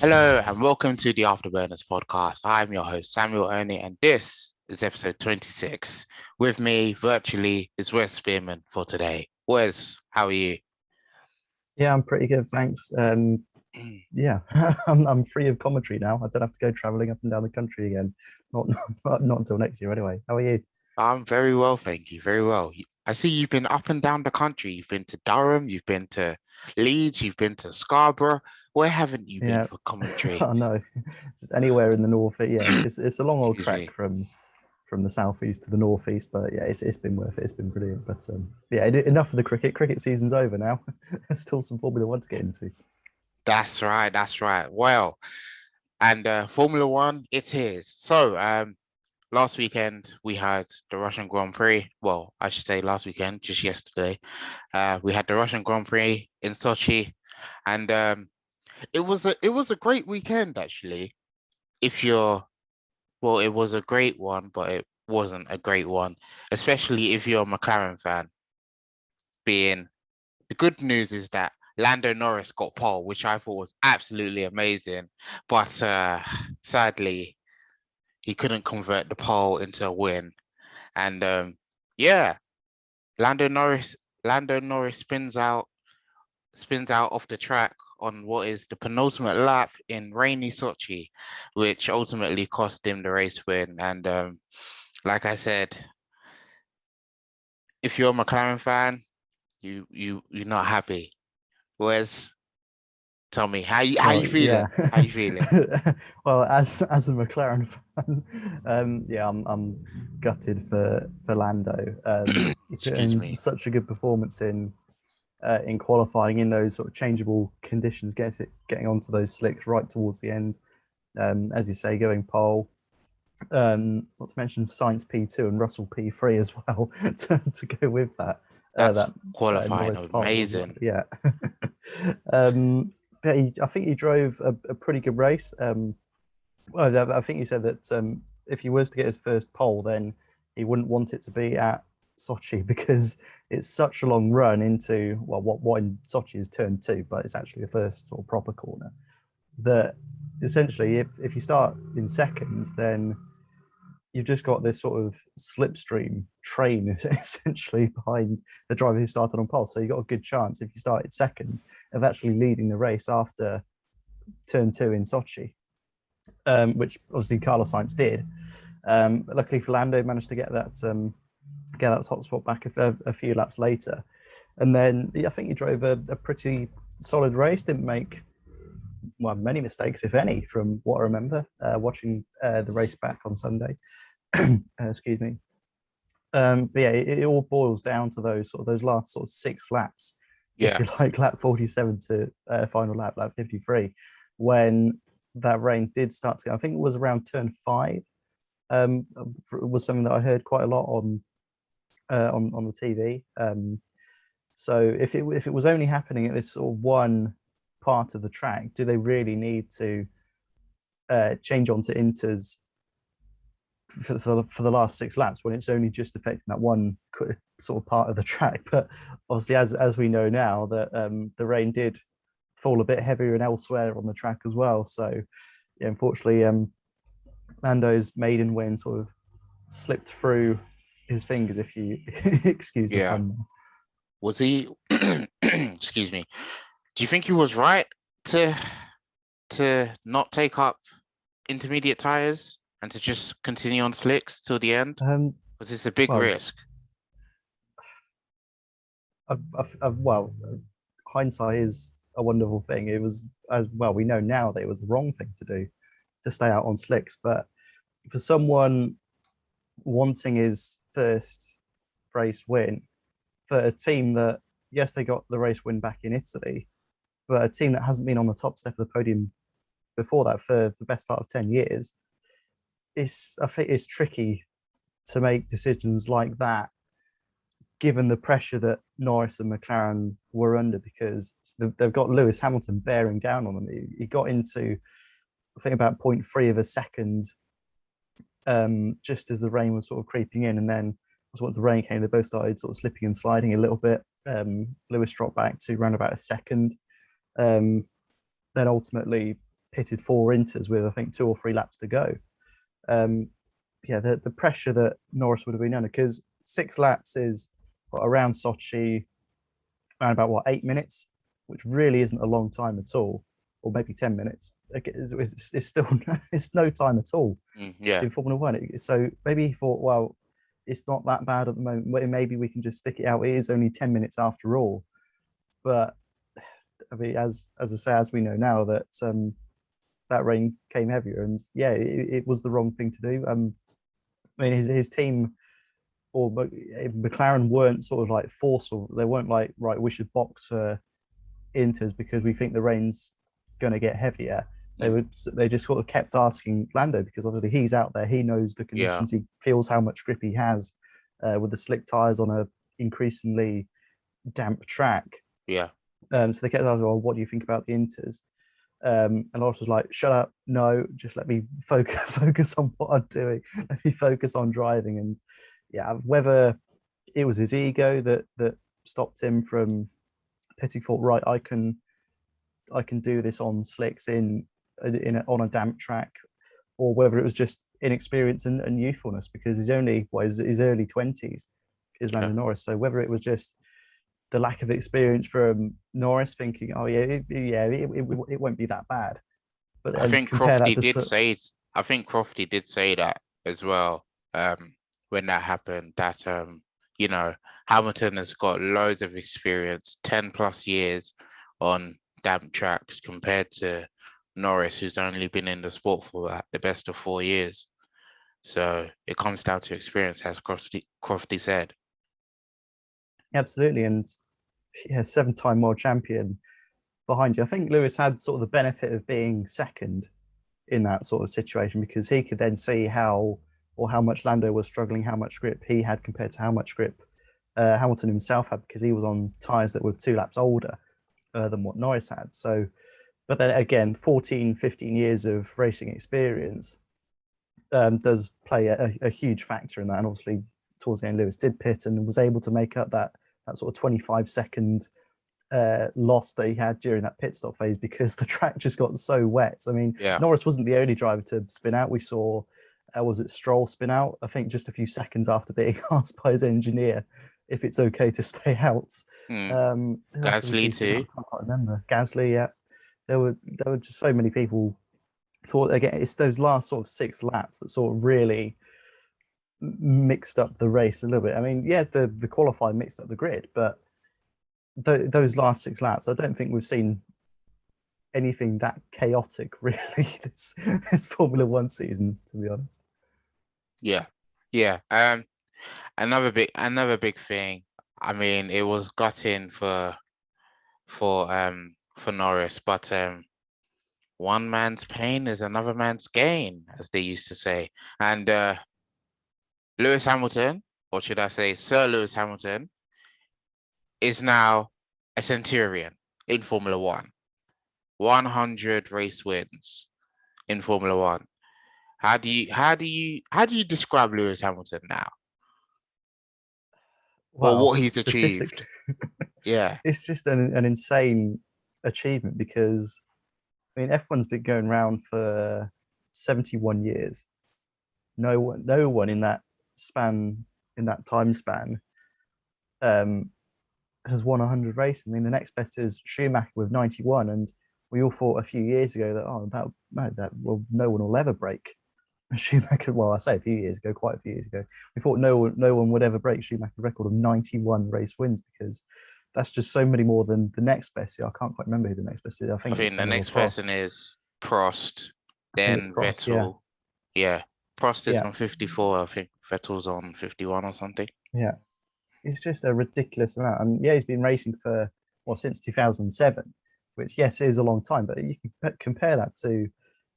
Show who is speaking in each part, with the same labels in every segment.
Speaker 1: Hello and welcome to the AfterBurners podcast. I'm your host, Samuel Ernie, and this is episode 26. With me virtually is Wes Spearman for today. Wes, how are you?
Speaker 2: Yeah, I'm pretty good, thanks. Yeah, I'm free of commentary now. I don't have to go traveling up and down the country again. Not not until next year anyway. How are you?
Speaker 1: I'm very well, thank you. Very well. I see you've been up and down the country. You've been to Durham, you've been to Leeds, you've been to Scarborough. Where haven't you been
Speaker 2: Yeah,
Speaker 1: for commentary?
Speaker 2: I know. Just anywhere in the north. Yeah, it's a long old
Speaker 1: Excuse
Speaker 2: trek
Speaker 1: me.
Speaker 2: from the southeast to the northeast, but yeah, it's been worth it. It's been brilliant. But yeah, enough of the cricket. Cricket season's over now. There's still some Formula One to get into.
Speaker 1: That's right, that's right. Well, and Formula One, it is. Last weekend we had the Russian Grand Prix. Well, I should say last weekend, just yesterday. We had the Russian Grand Prix in Sochi, and it was a great weekend actually. If you're well, it was a great one, but it wasn't a great one, especially if you're a McLaren fan. Being the good news is that Lando Norris got pole, which I thought was absolutely amazing, but sadly he couldn't convert the pole into a win. And yeah, Lando Norris Lando Norris spins out off the track on what is the penultimate lap in rainy Sochi, which ultimately cost him the race win. And like I said, if you're a McLaren fan, you're not happy. Whereas, tell me, how you
Speaker 2: Well, yeah.
Speaker 1: feeling? How you feeling?
Speaker 2: Well, as a McLaren fan, yeah, I'm gutted for Lando. He put
Speaker 1: Excuse
Speaker 2: in
Speaker 1: me.
Speaker 2: such a good performance in qualifying in those sort of changeable conditions, getting onto those slicks right towards the end. As you say, going pole. Not to mention Science P2 and Russell P3 as well to go with that.
Speaker 1: That's
Speaker 2: That
Speaker 1: qualifying
Speaker 2: Norris pole,
Speaker 1: amazing.
Speaker 2: yeah. But I think he drove a pretty good race. Well, I think he said that if he was to get his first pole, then he wouldn't want it to be at Sochi because it's such a long run into what in Sochi is turn two, but it's actually the first sort of proper corner. That essentially, if you start in second, then you've just got this sort of slipstream train essentially behind the driver who started on pole. So you've got a good chance if you started second of actually leading the race after turn two in Sochi, which obviously Carlos Sainz did. Luckily, Lando managed to get that top spot back a few laps later, and then yeah, I think he drove a pretty solid race. Didn't make many mistakes, if any, from what I remember watching the race back on Sunday. Excuse me. But yeah, it all boils down to those last sort of six laps, if
Speaker 1: Yeah,
Speaker 2: you like, lap 47 to final lap 53, when that rain did start to go. I think it was around turn five. It was something that I heard quite a lot on the TV. So if it was only happening at this sort of one part of the track, do they really need to change onto inters for the last six laps when it's only just affecting that one sort of part of the track? But obviously, as we know now, that the rain did fall a bit heavier and elsewhere on the track as well. So yeah, unfortunately, Lando's maiden win sort of slipped through his fingers, if you excuse the
Speaker 1: yeah.
Speaker 2: pun.
Speaker 1: Was he? Excuse me. Do you think he was right to not take up intermediate tires and to just continue on slicks till the end?
Speaker 2: Um,
Speaker 1: Was this a big
Speaker 2: well,
Speaker 1: risk?
Speaker 2: well, hindsight is a wonderful thing. It was, as well, we know now that it was the wrong thing to do to stay out on slicks. But for someone wanting his first race win, for a team that, yes, they got the race win back in Italy, but a team that hasn't been on the top step of the podium before that for the best part of 10 years, I think it's tricky to make decisions like that given the pressure that Norris and McLaren were under, because they've got Lewis Hamilton bearing down on them. He got into, I think, about 0.3 of a second just as the rain was sort of creeping in. And then once the rain came, they both started sort of slipping and sliding a little bit. Lewis dropped back to around about a second. Then ultimately, pitted 4 Inters with I think 2 or 3 laps to go. Yeah, the pressure that Norris would have been under, because 6 laps is around Sochi, around about 8 minutes, which really isn't a long time at all, or maybe 10 minutes. It's still it's no time at all
Speaker 1: Yeah.
Speaker 2: in Formula One. So maybe he thought, well, it's not that bad at the moment. Maybe we can just stick it out. It is only 10 minutes after all. But I mean, as I say, as we know now, that that rain came heavier, and yeah, it was the wrong thing to do. I mean, his team or McLaren weren't sort of like forceful. They weren't like, right, we should box for Inters because we think the rain's going to get heavier. They just sort of kept asking Lando, because obviously he's out there, he knows the conditions, he feels how much grip he has with the slick tires on a increasingly damp track.
Speaker 1: Yeah.
Speaker 2: So they kept asking, well, what do you think about the Inters? And Loris was like, shut up, no, just let me focus on what I'm doing. Let me focus on driving. And yeah, whether it was his ego that stopped him from pitting, thought, right, I can do this on slicks on a damp track, or whether it was just inexperience and youthfulness, because he's only his early 20s is Lando Norris. So whether it was just the lack of experience from Norris thinking, oh yeah, it won't be that bad. But
Speaker 1: I think Crofty did say that as well. When that happened, that Hamilton has got loads of experience, 10+ years on damp tracks, compared to Norris, who's only been in the sport for the best of 4 years. So it comes down to experience, as Crofty said.
Speaker 2: Absolutely, and yeah, 7-time world champion behind you. I think Lewis had sort of the benefit of being second in that sort of situation, because he could then see how much Lando was struggling, how much grip he had compared to how much grip Hamilton himself had, because he was on tyres that were 2 laps older than what Norris had. So, but then again, 14, 15 years of racing experience does play a huge factor in that. And obviously, towards the end, Lewis did pit and was able to make up that sort of 25-second loss that he had during that pit stop phase, because the track just got so wet. I mean, Norris wasn't the only driver to spin out. We saw, was it Stroll spin out? I think just a few seconds after being asked by his engineer if it's okay to stay out.
Speaker 1: Gasly too.
Speaker 2: I can't remember. Gasly, yeah. There were just so many people. Thought again, it's those last sort of 6 laps that sort of really mixed up the race a little bit. I mean, yeah, the qualifying mixed up the grid, but those last 6 laps, I don't think we've seen anything that chaotic really this Formula One season, to be honest.
Speaker 1: Yeah. Another big thing. I mean, it was gutting for Norris, but one man's pain is another man's gain, as they used to say. And Lewis Hamilton, or should I say Sir Lewis Hamilton, is now a centurion in Formula One. 100 race wins in Formula One. How do you describe Lewis Hamilton now? Well, or what he's achieved? Yeah,
Speaker 2: it's just an insane achievement, because I mean, F1's been going around for 71 years. No one in that time span, has won 100 races. I mean, the next best is Schumacher with 91, and we all thought a few years ago that no one will ever break Schumacher. Well, I say a few years ago, quite a few years ago, we thought no one would ever break Schumacher's record of 91 race wins, because that's just so many more than the next best. I can't quite remember who the next best is. I think
Speaker 1: the next person is Prost, then
Speaker 2: Prost,
Speaker 1: Vettel. Yeah. Prost is
Speaker 2: Yeah.
Speaker 1: on 54. I think Vettel's on 51 or something.
Speaker 2: Yeah. It's just a ridiculous amount. And yeah, he's been racing since 2007, which, yes, is a long time, but you can compare that to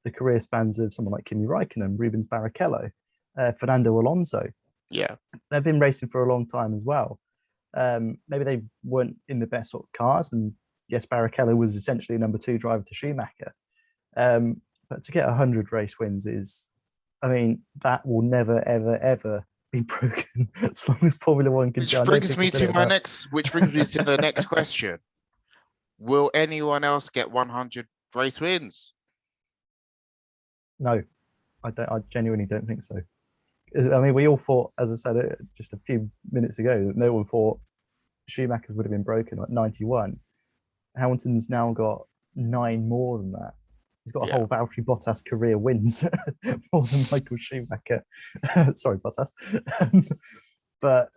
Speaker 2: the career spans of someone like Kimi Raikkonen, Rubens Barrichello, Fernando Alonso.
Speaker 1: Yeah.
Speaker 2: They've been racing for a long time as well. Maybe they weren't in the best sort of cars, and yes, Barrichello was essentially a number 2 driver to Schumacher. But to get 100 race wins is, I mean, that will never, ever, ever be broken as long as Formula One can.
Speaker 1: Which brings me to the next question. Will anyone else get 100 race wins?
Speaker 2: No, I don't. I genuinely don't think so. I mean, we all thought, as I said just a few minutes ago, that no one thought Schumacher's would have been broken at 91. Hamilton's now got 9 more than that. He's got a
Speaker 1: Yeah.
Speaker 2: whole Valtteri Bottas career wins more than Michael Schumacher. Sorry, Bottas. But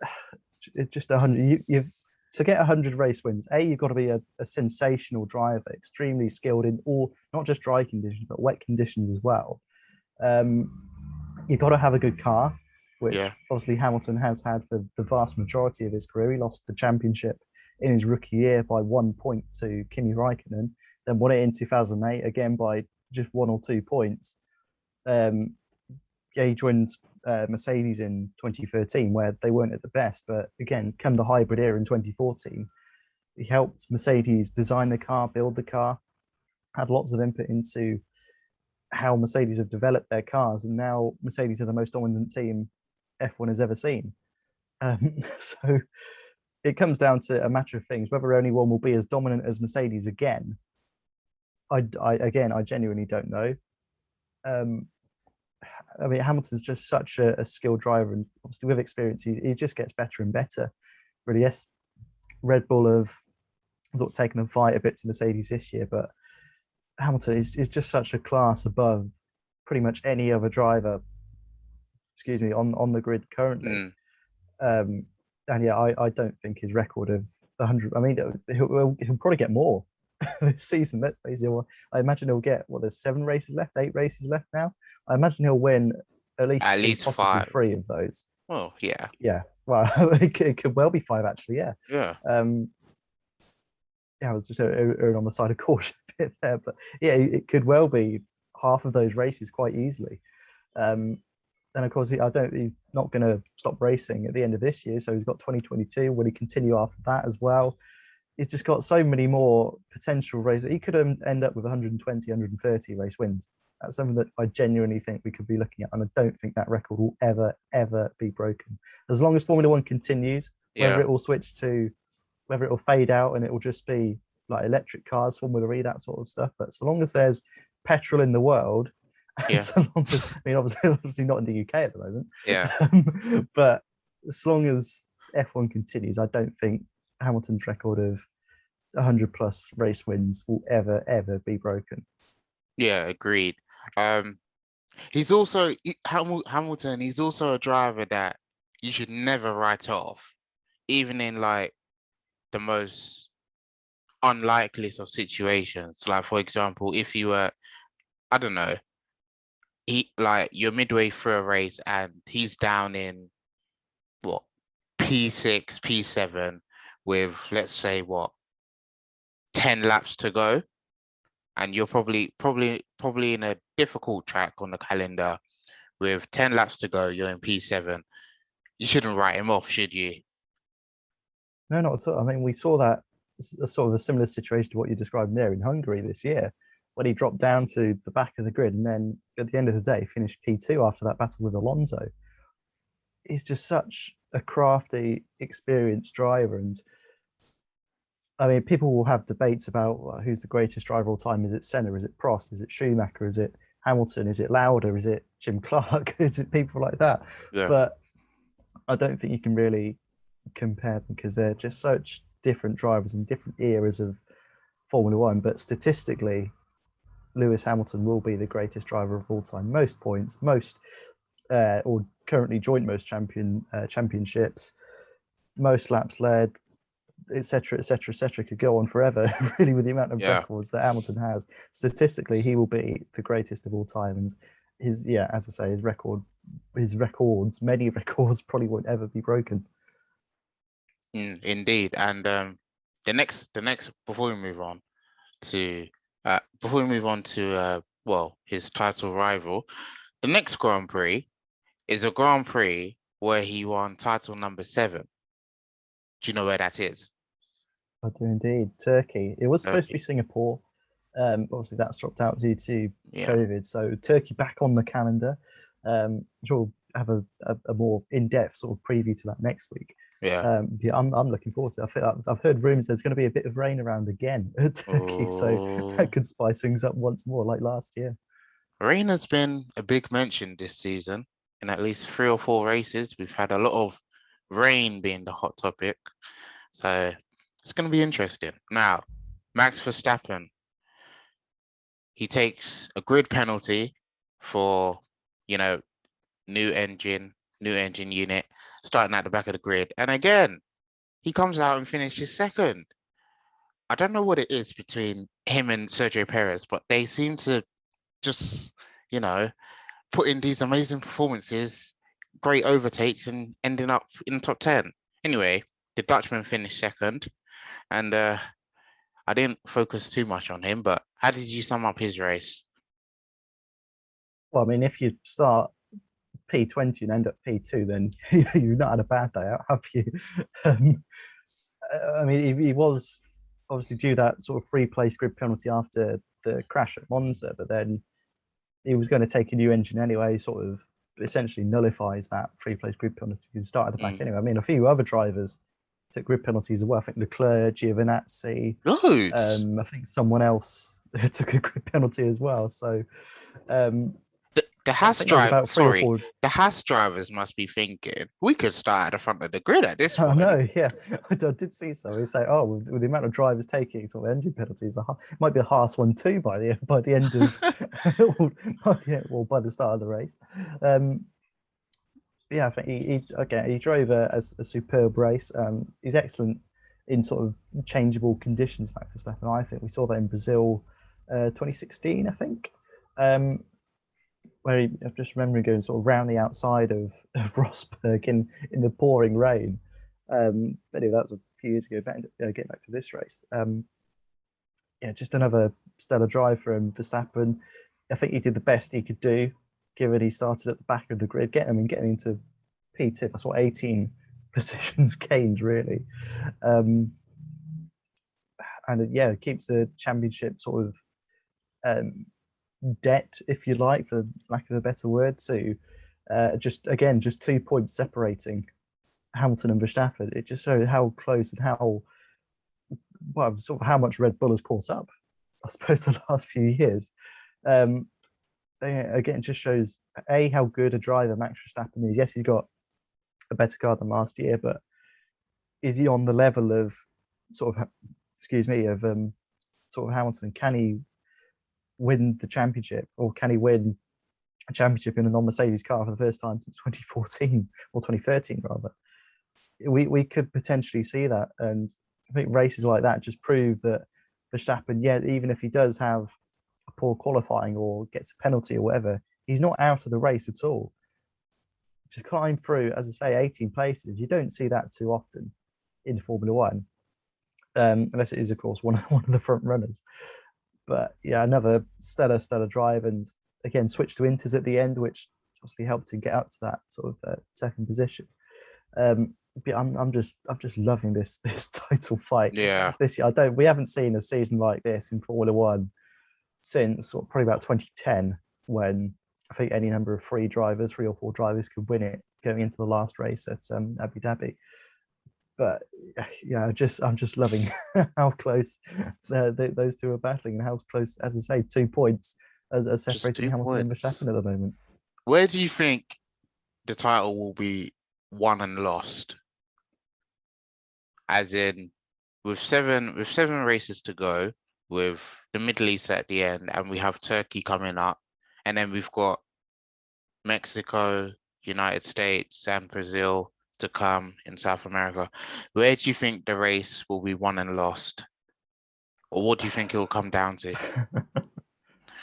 Speaker 2: it's just 100. You've to get 100 race wins. You've got to be a sensational driver, extremely skilled in all, not just dry conditions, but wet conditions as well. Um, you've got to have a good car, which
Speaker 1: Yeah.
Speaker 2: obviously Hamilton has had for the vast majority of his career. He lost the championship in his rookie year by 1 point to Kimi Raikkonen, then won it in 2008 again by just 1 or 2 points. Um, yeah, he joined Mercedes in 2013, where they weren't at the best. But again, come the hybrid era in 2014, he helped Mercedes design the car, build the car, had lots of input into how Mercedes have developed their cars, and now Mercedes are the most dominant team F1 has ever seen. So it comes down to a matter of things whether anyone will be as dominant as Mercedes again. I genuinely don't know. Um, I mean, Hamilton's just such a skilled driver, and obviously with experience, he just gets better and better. Really, yes, Red Bull have sort of taken the fight a bit to Mercedes this year, but Hamilton is just such a class above pretty much any other driver. Excuse me, on the grid currently.
Speaker 1: Mm.
Speaker 2: Um, and yeah, I don't think his record of 100. I mean, he'll probably get more this season. Let's face it. I imagine he'll get there's 7 races left, 8 races left now. I imagine he'll win at least
Speaker 1: At
Speaker 2: 2,
Speaker 1: least
Speaker 2: possibly
Speaker 1: 5.
Speaker 2: 3 of those.
Speaker 1: Oh, yeah.
Speaker 2: Yeah, well, it could well be 5 actually. Yeah.
Speaker 1: Yeah.
Speaker 2: Um, yeah, I was just on the side of caution a bit there, but yeah, it could well be half of those races quite easily. Um, and of course, he's not going to stop racing at the end of this year. So he's got 2022. Will he continue after that as well? He's just got so many more potential races. He could end up with 120, 130 race wins. That's something that I genuinely think we could be looking at. And I don't think that record will ever, ever be broken. As long as Formula One continues, whether
Speaker 1: Yeah.
Speaker 2: it will switch to, whether it will fade out and it will just be like electric cars, Formula E, that sort of stuff. But so long as there's petrol in the world, and
Speaker 1: Yeah.
Speaker 2: so long as, I mean, obviously not in the UK at the moment,
Speaker 1: Yeah.
Speaker 2: but as long as F1 continues, I don't think Hamilton's record of 100 plus race wins will ever, ever be broken.
Speaker 1: Yeah. Agreed. Um, he's also Hamilton. He's also a driver that you should never write off, even in like the most unlikeliest of situations. Like for example, if you were, I don't know, you're midway through a race and he's down in what P6, P7 with let's say what 10 laps to go, and you're probably in a difficult track on the calendar with 10 laps to go, you're in P7. You shouldn't write him off, should you?
Speaker 2: No, not at all. I mean, we saw that a sort of a similar situation to what you described there in Hungary this year, when he dropped down to the back of the grid and then at the end of the day finished P2 after that battle with Alonso. He's just such a crafty, experienced driver. And I mean, people will have debates about who's the greatest driver of all time. Is it Senna? Is it Prost? Is it Schumacher? Is it Hamilton? Is it Lauda? Is it Jim Clark? Is it people like that?
Speaker 1: Yeah.
Speaker 2: But I don't think you can really compare them because they're just such different drivers in different eras of Formula One. But statistically, Lewis Hamilton will be the greatest driver of all time. Most points, most or currently joint most championships, most laps led, etc., etc., etc. Could go on forever, really, with the amount of
Speaker 1: Yeah.
Speaker 2: records that Hamilton has. Statistically, he will be the greatest of all time, and as I say, his records, many records, probably won't ever be broken.
Speaker 1: Indeed. And the next before we move on to well, his title rival, the next Grand Prix is a Grand Prix where he won title number 7. Do you know where that is?
Speaker 2: I do indeed. Turkey. It was supposed to be
Speaker 1: Turkey.
Speaker 2: Singapore. Obviously, that's dropped out due to
Speaker 1: Yeah.
Speaker 2: COVID. So Turkey back on the calendar. I'm sure we'll have a more in-depth sort of preview to that next week.
Speaker 1: Yeah.
Speaker 2: Yeah, I'm looking forward to it. I've heard rumors there's going to be a bit of rain around again at Turkey, so
Speaker 1: Oh,
Speaker 2: that could spice things up once more, like last year.
Speaker 1: Rain has been a big mention this season. In at least 3 or 4 races, we've had a lot of rain being the hot topic. So it's going to be interesting. Now, Max Verstappen, he takes a grid penalty for, you know, new engine, new engine unit, starting at the back of the grid. And again, he comes out and finishes second. I don't know what it is between him and Sergio Perez, but they seem to just, you know, put in these amazing performances, great overtakes, and ending up in the top 10. Anyway, the Dutchman finished second, and I didn't focus too much on him, but how did you sum up his race?
Speaker 2: Well, I mean, if you start P20 and end up P2, then you've not had a bad day out, have you? Um, I mean, he was obviously due that sort of free place grid penalty after the crash at Monza, but then he was going to take a new engine anyway, sort of essentially nullifies that free place grid penalty because he started the back
Speaker 1: Mm.
Speaker 2: anyway. I mean, a few other drivers took grid penalties as well. I think Leclerc, Giovinazzi,
Speaker 1: Loads.
Speaker 2: I think someone else took a grid penalty as well. So um,
Speaker 1: The
Speaker 2: I
Speaker 1: Haas
Speaker 2: think that was
Speaker 1: drive,
Speaker 2: about three or
Speaker 1: sorry,
Speaker 2: four.
Speaker 1: the Haas drivers must be thinking we could start at the front of the grid at this
Speaker 2: I
Speaker 1: point.
Speaker 2: know, yeah, I did see so. He say, "Oh, with the amount of drivers taking sort of engine penalties, might be a harsh one too by the end of, well, by the start of the race." Um, yeah, I think he drove a superb race. He's excellent in sort of changeable conditions, Max Verstappen. I think we saw that in Brazil, 2016, I think, um, where I'm just remembering going sort of round the outside of Rosberg in the pouring rain. But anyway, that was a few years ago. Getting back to this race, yeah, just another stellar drive from Verstappen. I think he did the best he could do, given he started at the back of the grid. Getting into P2, that's what 18 positions gained, really. Um, and yeah, it keeps the championship sort of um, debt, if you like, for lack of a better word. So just 2 points separating Hamilton and Verstappen. It just shows how close and how well sort of how much Red Bull has caught up. I suppose the last few years. Um, again, it just shows how good a driver Max Verstappen is. Yes, he's got a better car than last year, but is he on the level of sort of excuse me of sort of Hamilton? Can he win the championship, or can he win a championship in a non-Mercedes car for the first time since 2014 or 2013 rather? We could potentially see that, and I think races like that just prove that Verstappen, yeah, even if he does have a poor qualifying or gets a penalty or whatever, he's not out of the race at all. To climb through, as I say, 18 places, you don't see that too often in Formula One, unless it is, of course, one of the front runners. But yeah, another stellar drive, and again switched to Inters at the end, which obviously helped him get up to that sort of second position. But I'm just loving this title fight
Speaker 1: Yeah.
Speaker 2: this year. We haven't seen a season like this in Formula One since probably about 2010, when I think any number of three or four drivers could win it going into the last race at Abu Dhabi. But yeah, I'm just loving how close those two are battling, and how close, as I say, 2 points as
Speaker 1: Just
Speaker 2: separating
Speaker 1: two
Speaker 2: Hamilton and
Speaker 1: points.
Speaker 2: Verstappen at the moment.
Speaker 1: Where do you think the title will be won and lost? As in, with seven races to go, with the Middle East at the end, and we have Turkey coming up, and then we've got Mexico, United States, and Brazil to come in South America. Where do you think the race will be won and lost? Or what do you think it will come down to?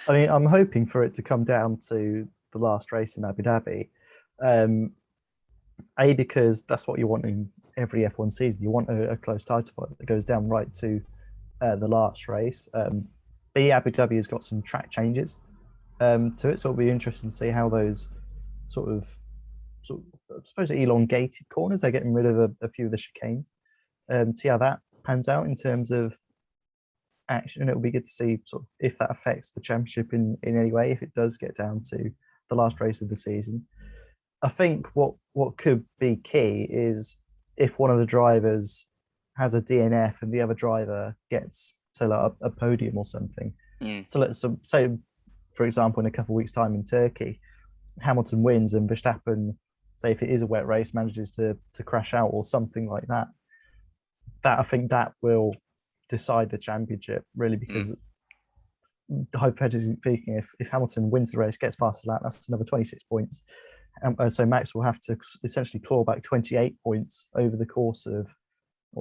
Speaker 2: I mean, I'm hoping for it to come down to the last race in Abu Dhabi. Um, because that's what you want in every F1 season. You want a close title fight that goes down right to the last race. B, Abu Dhabi has got some track changes to it, so it'll be interesting to see how those sort of, I suppose, elongated corners, they're getting rid of a few of the chicanes. See how that pans out in terms of action. And it'll be good to see sort of if that affects the championship in any way, if it does get down to the last race of the season. I think what could be key is if one of the drivers has a DNF and the other driver gets, say, like a podium or something.
Speaker 1: Mm.
Speaker 2: So let's say for example, in a couple of weeks' time in Turkey, Hamilton wins and Verstappen, say if it is a wet race, manages to crash out or something like that, I think that will decide the championship really,
Speaker 1: Mm.
Speaker 2: because hypothetically speaking, if Hamilton wins the race, gets past that, that's another 26 points. So Max will have to essentially claw back 28 points over the course of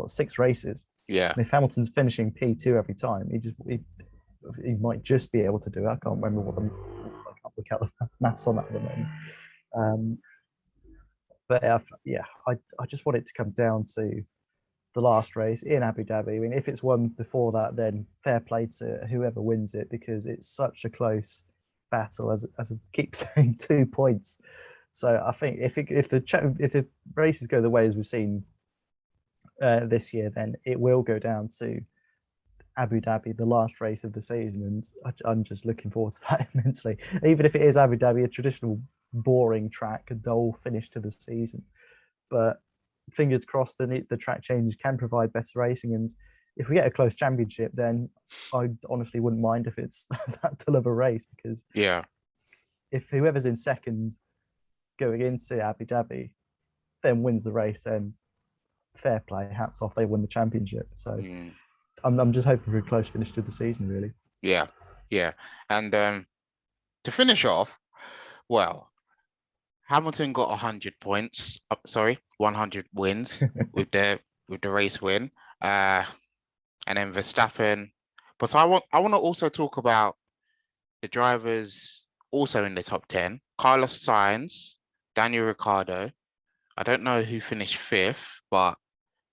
Speaker 2: 6 races.
Speaker 1: Yeah.
Speaker 2: And if Hamilton's finishing P2 every time, he might just be able to do it. I can't remember I can't look out the maths on that at the moment. But I just want it to come down to the last race in Abu Dhabi. I mean, if it's won before that, then fair play to whoever wins it, because it's such a close battle. As I keep saying, 2 points. So I think if the races go the way as we've seen this year, then it will go down to Abu Dhabi, the last race of the season, and I'm just looking forward to that immensely. Even if it is Abu Dhabi, a traditional boring track, a dull finish to the season, but fingers crossed the track changes can provide better racing, and if we get a close championship, then I honestly wouldn't mind if it's that dull of a race, because
Speaker 1: Yeah.
Speaker 2: if whoever's in second going into Abu Dhabi then wins the race, then fair play, hats off, they win the championship. So
Speaker 1: Mm.
Speaker 2: I'm just hoping for a close finish to the season, really.
Speaker 1: Yeah. Yeah. And to finish off, well, Hamilton got 100 points. Sorry, 100 wins with the race win. And then Verstappen. But I want to also talk about the drivers also in the top 10. Carlos Sainz, Daniel Ricciardo. I don't know who finished 5th, but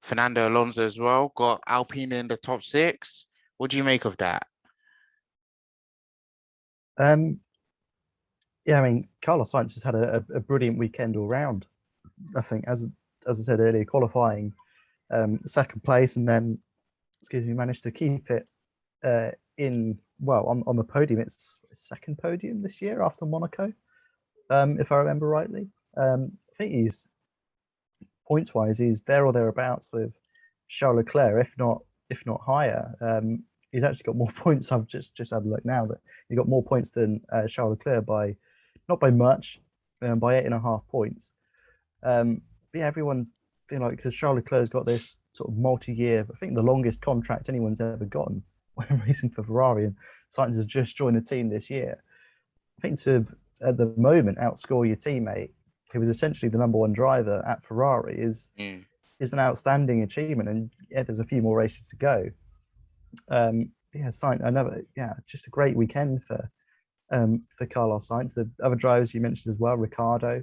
Speaker 1: Fernando Alonso as well got Alpine in the top 6. What do you make of that?
Speaker 2: Um, yeah, I mean, Carlos Sainz has had a brilliant weekend all round. I think, as I said earlier, qualifying second place, and then, managed to keep it on the podium. It's second podium this year after Monaco, if I remember rightly. I think he's points wise, he's there or thereabouts with Charles Leclerc, if not higher. He's actually got more points. I've just had a look now that he got more points than Charles Leclerc by not by much, by 8.5 points. Everyone because Charles Leclerc's got this sort of multi-year, I think the longest contract anyone's ever gotten when racing for Ferrari, and Sainz has just joined the team this year. I think to at the moment outscore your teammate, who was essentially the number one driver at Ferrari, is an outstanding achievement. And there's a few more races to go. Just a great weekend for Carlos Sainz. The other drivers you mentioned as well, Ricciardo,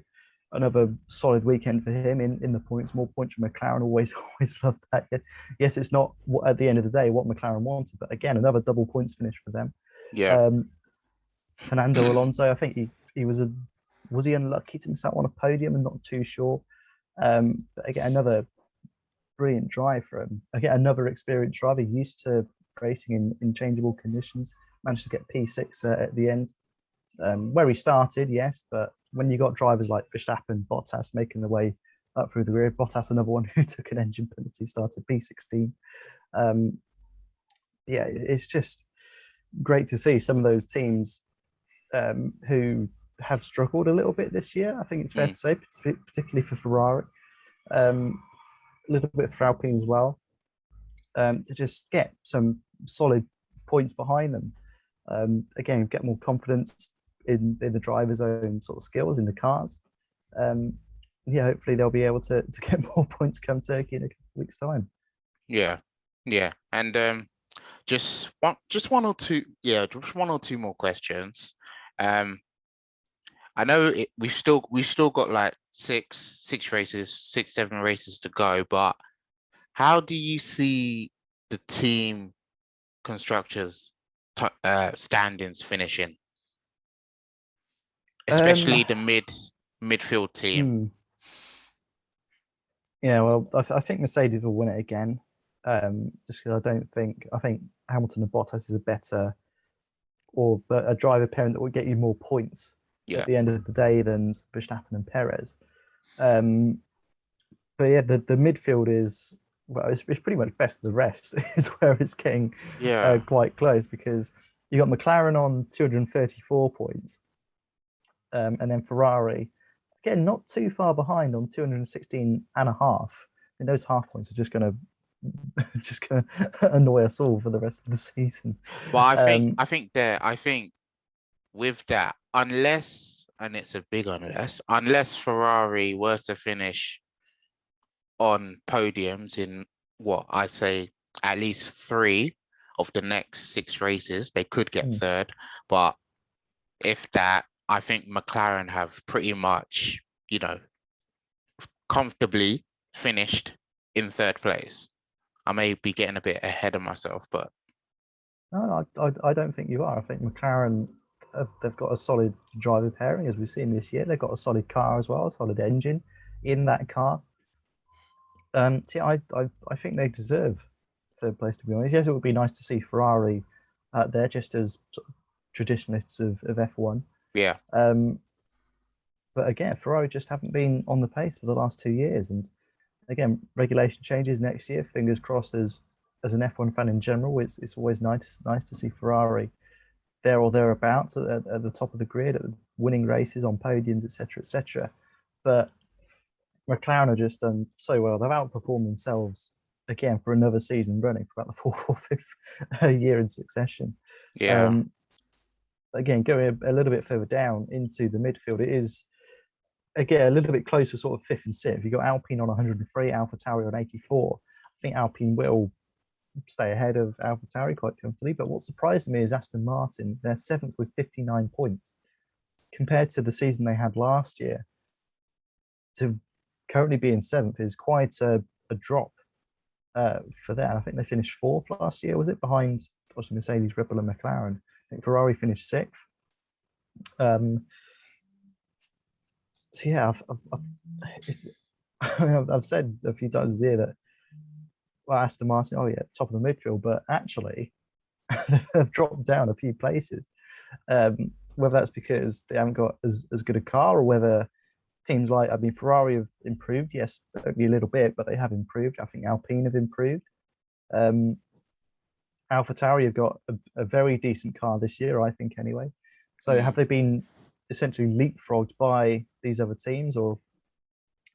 Speaker 2: another solid weekend for him in the points. More points from McLaren. Always love that. Yes, it's not at the end of the day what McLaren wanted, but again, another double points finish for them.
Speaker 1: Yeah.
Speaker 2: Fernando Alonso, I think he was he unlucky to miss out on a podium? I'm not too sure. But again, another brilliant drive for him. Again, another experienced driver used to racing in changeable conditions. Managed to get P6 at the end, where he started, yes, but when you got drivers like Verstappen, Bottas making their way up through the rear, Bottas, another one who took an engine penalty, started P16. It's just great to see some of those teams who have struggled a little bit this year. I think it's fair to say, particularly for Ferrari, a little bit for Alpine as well, to just get some solid points behind them. Again, get more confidence in the driver's own sort of skills in the cars. Hopefully they'll be able to get more points come Turkey in a couple of weeks' time.
Speaker 1: Yeah. And just one or two more questions. I know we've still got like six races, 7 races to go, but how do you see the team constructors standings finishing, especially the midfield team?
Speaker 2: Yeah, well, I think Mercedes will win it again. Just because I think Hamilton and Bottas is a better or a driver pairing that will get you more points at the end of the day than Verstappen and Perez. But yeah, the midfield is it's pretty much best of the rest is where it's getting quite close, because You got McLaren on 234 points, and then Ferrari, again, not too far behind on 216 and a half. And those half points are just going to just going to annoy us all for the rest of the season.
Speaker 1: But
Speaker 2: Um,
Speaker 1: I think with that, unless, and it's a big unless Ferrari were to finish on podiums in what I say at least three of the next six races, they could get third. But if that, I think McLaren have pretty much, comfortably finished in third place. I may be getting a bit ahead of myself, but
Speaker 2: no, I don't think you are. I think McLaren, they've got a solid driver pairing, as we've seen this year. They've got a solid car as well, a solid engine in that car. So yeah, I think they deserve third place, to be honest. Yes, it would be nice to see Ferrari there, just as sort of traditionalists of F1.
Speaker 1: yeah.
Speaker 2: But again, Ferrari just haven't been on the pace for the last 2 years. And again, regulation changes next year. Fingers crossed, as an F1 fan in general, it's always nice to see Ferrari there or thereabouts at the top of the grid, winning races on podiums, etc., etc. But McLaren have just done so well. They've outperformed themselves again for another season running, for about the fourth or fifth year in succession.
Speaker 1: Yeah.
Speaker 2: Again, going a little bit further down into the midfield, it is again a little bit closer, sort of fifth and sixth. You've got Alpine on 103, AlphaTauri on 84. I think Alpine will stay ahead of AlphaTauri quite comfortably. But what surprised me is Aston Martin. They're seventh with 59 points compared to the season they had last year. To currently be in seventh is quite a drop for them. I think they finished fourth last year, was it? Behind Mercedes, Red Bull, and McLaren. I think Ferrari finished sixth. So yeah, I've said a few times here that, well, Aston Martin, oh yeah, top of the midfield, but actually they've dropped down a few places. Whether that's because they haven't got as good a car, or whether teams like, I mean, Ferrari have improved, yes, only a little bit, but they have improved. I think Alpine have improved. AlphaTauri have got a very decent car this year, I think, anyway. So have they been essentially leapfrogged by these other teams, or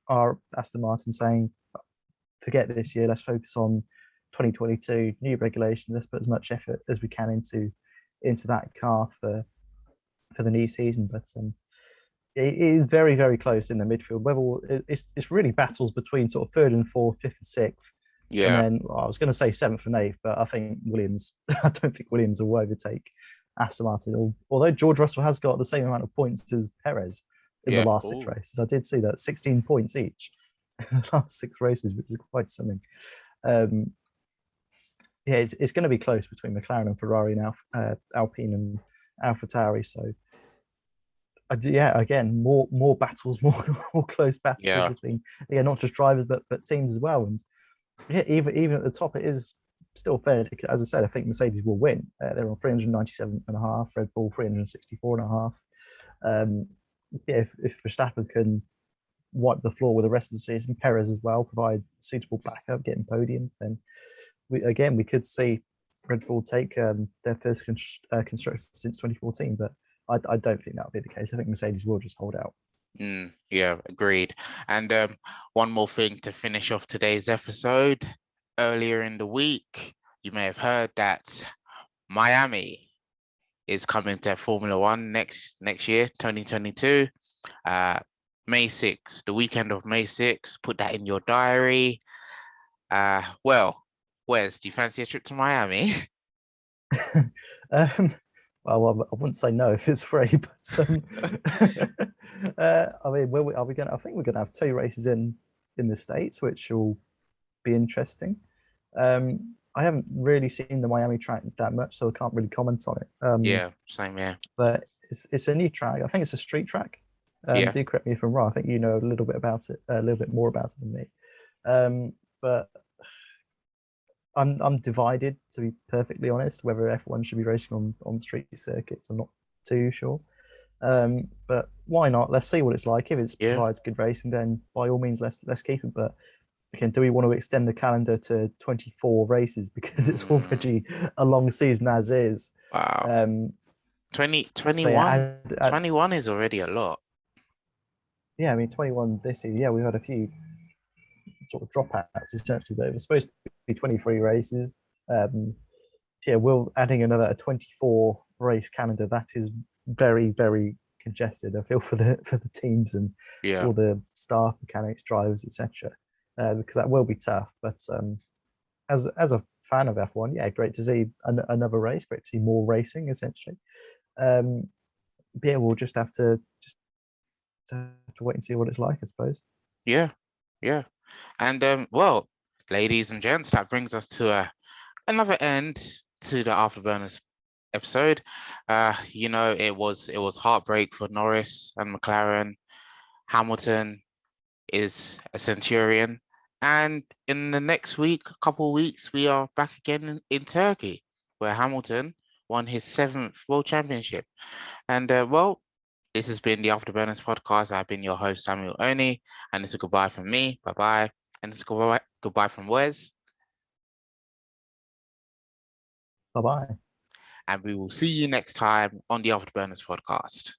Speaker 2: are Aston Martin saying, forget this year, let's focus on 2022, new regulation, let's put as much effort as we can into that car for the new season? But it is very, very close in the midfield. Whether it's really battles between sort of third and fourth, fifth and sixth.
Speaker 1: Yeah.
Speaker 2: And then, well, I was going to say seventh and eighth, but I think I don't think Williams will overtake Aston Martin. Although George Russell has got the same amount of points as Perez in the last six races. I did see that, 16 points each in the last six races, which is quite something. Yeah, it's going to be close between McLaren and Ferrari now, Alpine and AlphaTauri. So, yeah, again, more battles, more close battles between, not just drivers but teams as well. And yeah, even at the top, it is still fair. As I said, I think Mercedes will win. They're on 397.5, Red Bull 364.5. Yeah, if Verstappen can wipe the floor with the rest of the season, Perez as well, provide suitable backup, getting podiums, then we could see Red Bull take their first constructors since 2014. But I don't think that will be the case. I think Mercedes will just hold out.
Speaker 1: Yeah, agreed. And one more thing to finish off today's episode. Earlier in the week, you may have heard that Miami is coming to Formula One next year, 2022. May 6th, the weekend of May 6th. Put that in your diary. Well, Wes, do you fancy a trip to Miami?
Speaker 2: Well, I wouldn't say no if it's free, but I mean, are we going? I think we're going to have two races in the States, which will be interesting. I haven't really seen the Miami track that much, so I can't really comment on it.
Speaker 1: Yeah, same here.
Speaker 2: But it's a new track. I think it's a street track. Do correct me if I'm wrong. I think you know a little bit about it, a little bit more about it than me. But I'm divided, to be perfectly honest, whether F1 should be racing on street circuits. I'm not too sure. But why not? Let's see what it's like. If it provides good racing, then by all means, let's keep it. But again, do we want to extend the calendar to 24 races because it's already a long season as is?
Speaker 1: Wow.
Speaker 2: Um,
Speaker 1: 20,
Speaker 2: so yeah,
Speaker 1: 21 is already a lot.
Speaker 2: yeah, I mean 21 this year. Yeah, we've had a few sort of dropouts essentially, but it was supposed to be 23 races. So yeah, Will adding another 24 race calendar. That is very, very congested. I feel for the teams and
Speaker 1: Yeah.
Speaker 2: all the staff, mechanics, drivers, etc. Because that will be tough. But as a fan of F1, yeah, great to see another race. Great to see more racing, essentially. Um, but yeah, we'll just have to wait and see what it's like, I suppose.
Speaker 1: Yeah. Yeah. And well, ladies and gents, that brings us to another end to the Afterburners episode. It was heartbreak for Norris and McLaren. Hamilton is a Centurion. And in the next week, couple of weeks, we are back again in Turkey, where Hamilton won his 7th World Championship. And well, this has been the Afterburners podcast. I've been your host, Samuel Oni, and it's a goodbye from me. Bye bye. And it's a goodbye from Wes.
Speaker 2: Bye bye.
Speaker 1: And we will see you next time on the Afterburners podcast.